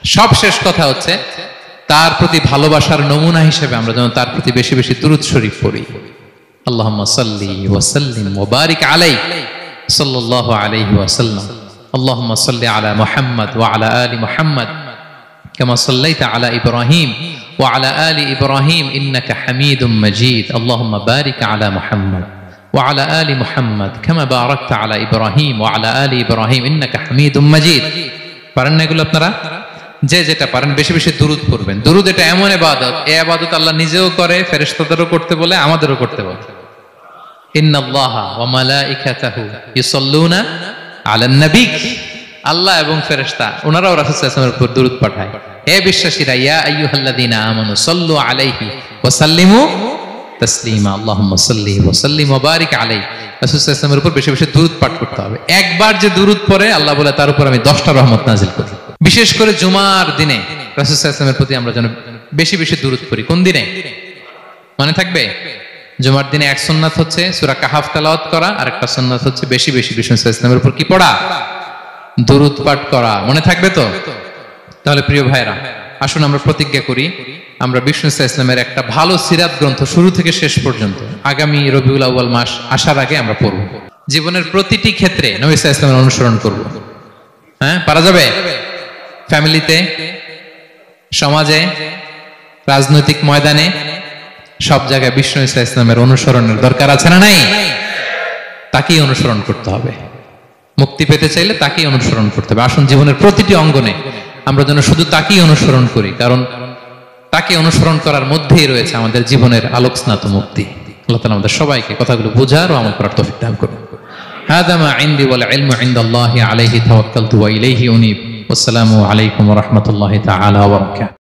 সবশেষ কথা হচ্ছে তার প্রতি ভালোবাসার নমুনা হিসেবে আমরা যেন তার প্রতি বেশি বেশি দুরূদ শরীফ পড়ি। আল্লাহুম্মা সাল্লি ওয়া সাল্লিম ওয়া বারিক আলাইহি সাল্লাল্লাহু আলাইহি ওয়া সাল্লাম। আল্লাহুম্মা সাল্লি আলা মুহাম্মাদ ওয়া আলা আলি মুহাম্মাদ কামা সাল্লাইতা আলা ইব্রাহিম ওয়া আলা আলি ইব্রাহিম ইন্নাকা হামিদুম মাজিদ। আল্লাহুম্মা বারিক আলা মুহাম্মাদ ওয়া আলা আলি মুহাম্মাদ কামা বারাকতা আলা ইব্রাহিম ওয়া আলা আলি ইব্রাহিম ইন্নাকা হামিদুম মাজিদ। পারেন না এগুলো আপনারা? যে যেটা পারেন বেশি বেশি দুরূদ পড়বেন। দুরূদ এটা এমন ইবাদত, এই ইবাদত আল্লাহ নিজেও করে, ফেরেশতাদেরও করতে বলে, আমাদেরও করতে বলে। ইন্নাল্লাহা ওয়া মালাইকাতাহু ইউসাল্লুনা আলান নবী। আল্লাহ এবং ফেরেশতা ওনারাও রাসূল সাল্লাল্লাহু আলাইহি ওয়াসাল্লামের উপর দুরূদ পাঠায়। হে বিশ্বাসীরা, ইয়া আইয়ুহাল্লাযীনা আমানু সাল্লু আলাইহি ওয়া সাল্লিমু তাসলিমা। আল্লাহুম্মা সাল্লি ওয়া সাল্লিম ওয়া বারিক আলাইহি। রাসূল সাল্লাল্লাহু আলাইহি ওয়াসাল্লামের উপর বেশি বেশি দুরূদ পাঠ করতে হবে। একবার যে দুরূদ পড়ে আল্লাহ বলে তার উপর আমি 10টা রহমত নাজিল করি। বিশেষ করে জুমার দিনে রাসূল সাল্লাল্লাহু আলাইহি ওয়াসাল্লামের প্রতি আমরা যেন বেশি বেশি দুরূদ পড়ি। কোন দিনে মনে থাকবে? জুমার দিনে এক সুন্নাত হচ্ছে সূরা কাহাফ তেলাওয়াত করা, আর একটা সুন্নাত হচ্ছে বেশি বেশি বিষ্ণু সাল্লাল্লাহু আলাইহি ওয়াসাল্লামের উপর কি পড়া? দুরূদ পাঠ করা। মনে থাকবে তো? তাহলে প্রিয় ভাইরা, আসুন আমরা প্রতিজ্ঞা করি আমরা বিষ্ণু সাল্লাল্লাহু আলাইহি ওয়াসাল্লামের একটা ভালো সিরাত গ্রন্থ শুরু থেকে শেষ পর্যন্ত আগামী রবিউল আউয়াল মাস আসার আগে আমরা পড়ব। জীবনের প্রতিটি ক্ষেত্রে নবী সাল্লাল্লাহু আলাইহি ওয়াসাল্লামের অনুসরণ করব। হ্যাঁ, পারা যাবে? ফ্যামিলিতে, সমাজে, রাজনৈতিক ময়দানে, সব জায়গায় বিষ্ণু সাল্লাল্লাহু আলাইহি ওয়াসাল্লামের অনুসরণের দরকার আছে না নাই? তাকেই অনুসরণ করতে হবে। মুক্তি পেতে চাইলে তাকেই অনুসরণ করতে হবে। আসুন জীবনের প্রতিটি অঙ্গনে আমরা যেন শুধু তাকেই অনুসরণ করি, কারণ তাকে অনুসরণ করার মধ্যেই রয়েছে আমাদের জীবনের আলোকস্নাত মুক্তি। আল্লাহ তাআলা আমাদের সবাইকে কথাগুলো বোঝার ও আমল করার তৌফিক দান করুন। হাদা মা ইনদি ওয়াল ইলমু ইনদাল্লাহি আলাইহি তাওয়াক্কালতু ওয়া ইলাইহি উনীব। আসসালামু আলাইকুম ওয়া রাহমাতুল্লাহি তাআলা ওয়া বারাকাতুহু।